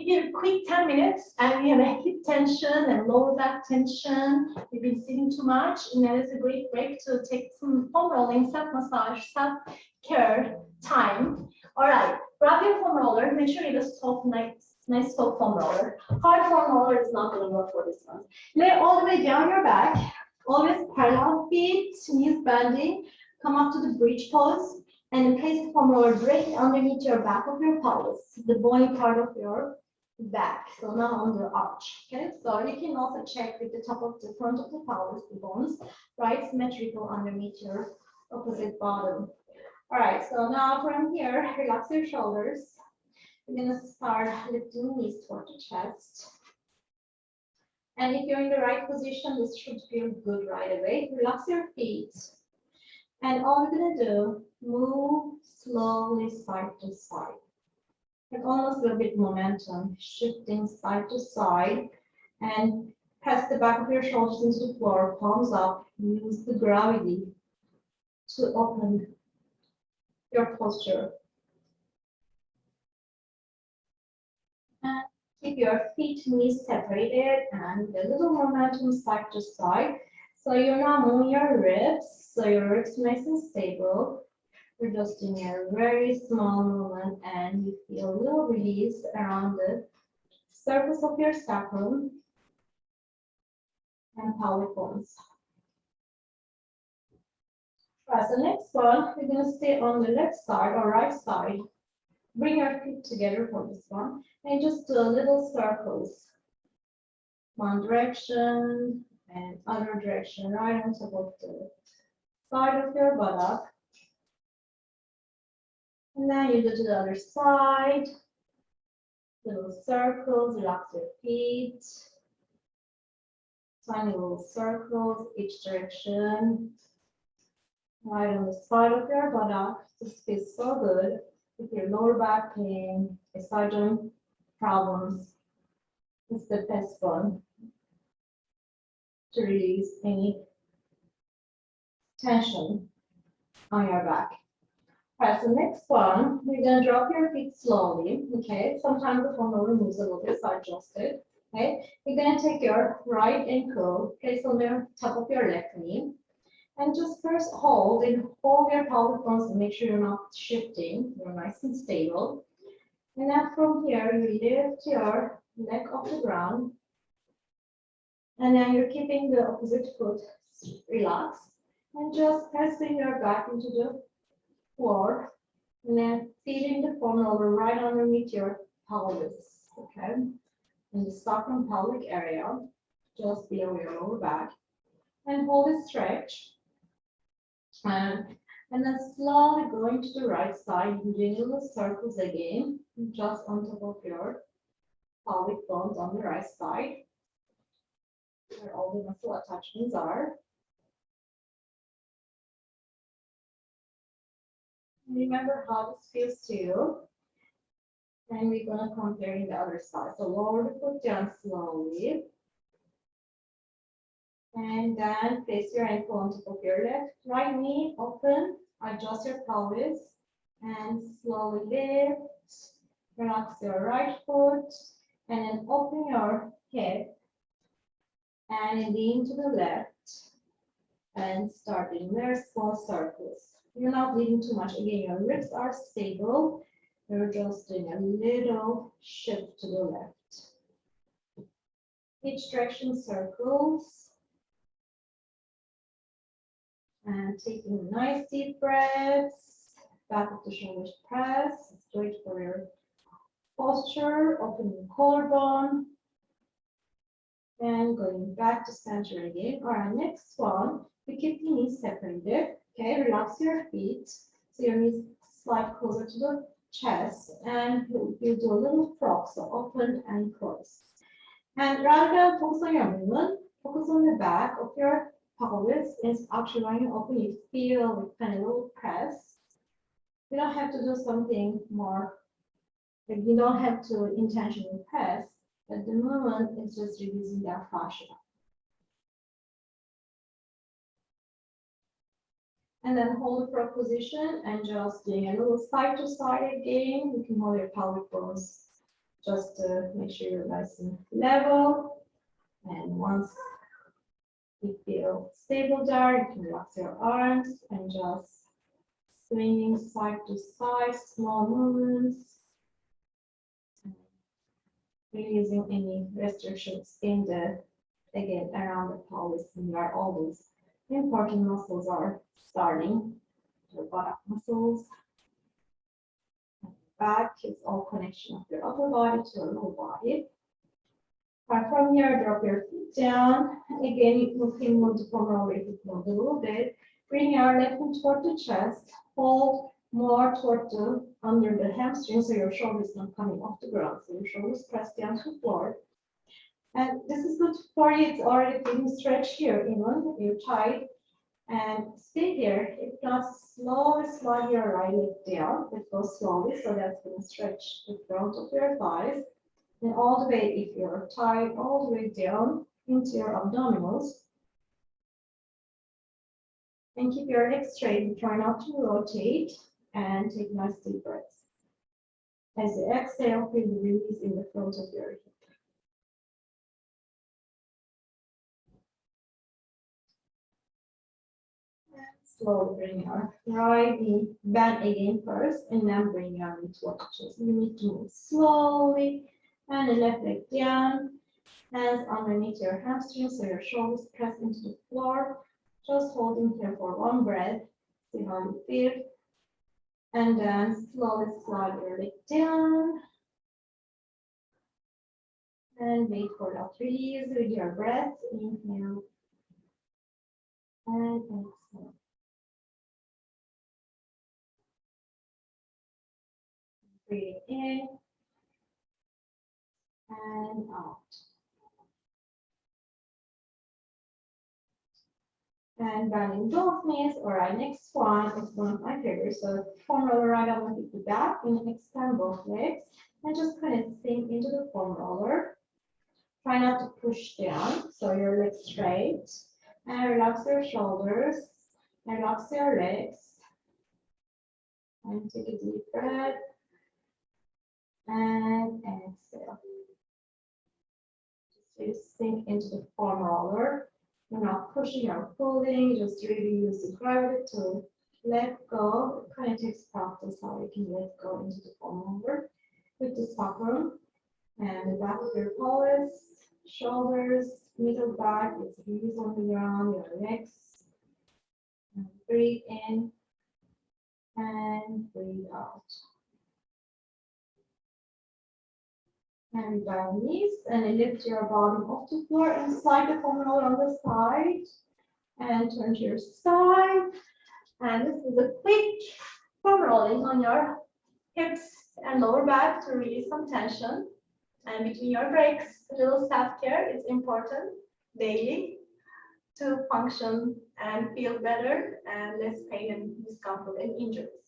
here quick 10 minutes and we have a hip tension and lower back tension. You've been sitting too much, and that is a great break to take some foam rolling, self-massage, self-care time. All right, grab your foam roller. Make sure it is soft, nice soft foam roller. Hard foam roller is not going to work for this one. Lay all the way down your back. Always parallel feet, knees bending. Come up to the bridge pose. And place the foam roller directly underneath your back of your pelvis, the bony part of your back. So now on the arch. Okay, so you can also check with the top of the front of the pelvis, the bones, right, symmetrical underneath your opposite bottom. All right, so now from here, relax your shoulders. We're gonna start lifting knees toward the chest. And if you're in the right position, this should feel good right away. Relax your feet. And all we're gonna do, move slowly side to side. Like almost a little bit momentum, shifting side to side. And press the back of your shoulders into the floor, palms up. Use the gravity to open your posture. And keep your feet, knees separated, and a little momentum side to side. So you're now moving your ribs, so your ribs nice and stable. We're just doing a very small movement, and you feel a little release around the surface of your sacrum and pelvic bones. All right, so next one, we're going to stay on the left side or right side. Bring your feet together for this one, and just do little circles. One direction and other direction, right on top of the side of your buttock. And then you go to the other side. Little circles, relax your feet. Tiny little circles, each direction. Right on the side of your buttock. This feels so good. With your lower back pain, side joint problems, it's the best one to release any tension on your back. All right, so next one, you're going to drop your feet slowly, okay? Sometimes the foam roller moves a little bit, so adjust it, okay? You're going to take your right ankle, place on the top of your left knee, and just first hold your pelvic bones to make sure you're not shifting, you're nice and stable. And then from here, you lift your leg off the ground, and then you're keeping the opposite foot relaxed, and just pressing your back into the floor, and then feeling the foam roller right underneath your pelvis, okay? In the sacrum pelvic area, just below your lower back, and hold a stretch. And then slowly going to the right side, doing little circles again, just on top of your pelvic bones on the right side, where all the muscle attachments are. Remember how this feels to you. And we're going to compare the other side. So lower the foot down slowly. And then place your ankle on top of your left. Right knee open. Adjust your pelvis. And slowly lift. Relax your right foot. And then open your hip. And lean to the left. And start in very small circles. You're not leaning too much. Again, your ribs are stable. You're just doing a little shift to the left. Each direction circles. And taking nice deep breaths. Back of the shoulders press. Straight for your posture. Opening the collarbone. And going back to center again. All right, next one. We keep the knees separated. Okay, relax your feet. So your knees slide closer to the chest, and you do a little frog, so open and close. And rather than focus on your movement, focus on the back of your pelvis. It's actually when you open, you feel the kind of little press. You don't have to do something more, like you don't have to intentionally press, but the movement is just releasing that fascia. And then hold the frog position and just doing a little side to side again. You can hold your pelvic bones just to make sure you're nice and level. And once you feel stable there, you can relax your arms and just swinging side to side, small movements. Releasing any restrictions in the, again, around the pelvis, where all these important muscles are starting. Your buttock muscles. Back is all connection of your upper body to your lower body. From here, drop your feet down. Again, you can move the femoral radius a little bit. Bring your left hand toward the chest. Hold more toward the under the hamstring, so your shoulders not coming off the ground. So your shoulders press down to the floor. And this is good for you. It's already feeling stretch here, even you're tight. And stay there. If not, slowly slide your right leg down. It goes slowly, so that's going to stretch the front of your thighs. And all the way, if you're tight, all the way down into your abdominals. And keep your legs straight. Try not to rotate. And take nice deep breaths. As you exhale, feel the release in the front of your hip. Slowly bring your right knee bend again first, and then bring your knee toward the chest. You need to move slowly, and the left leg down, hands underneath your hamstrings, so your shoulders press into the floor. Just holding here for one breath. See how you feel, and then slowly slide your leg down, and wait for that release with your breath. Inhale and exhale. Breathe in and out. And bending both knees, or right next one is one of my favorites. So foam roller right on the back, and extend both legs, and just kind of sink into the foam roller. Try not to push down, so your legs straight, and relax your shoulders, relax your legs, and take a deep breath, and exhale. Just sink into the foam roller. You're not pushing or pulling, just really use the gravity to let go. It kind of takes practice how you can let go into the foam roller with the sacrum and the back of your pelvis, shoulders, middle back, its knees on the ground, your legs. And breathe in and breathe out. And down knees, and lift your bottom off the floor and slide the foam roller on the side. And turn to your side. And this is a quick foam rolling on your hips and lower back to release some tension. And between your breaks, a little self-care is important daily to function and feel better and less pain and discomfort and injuries.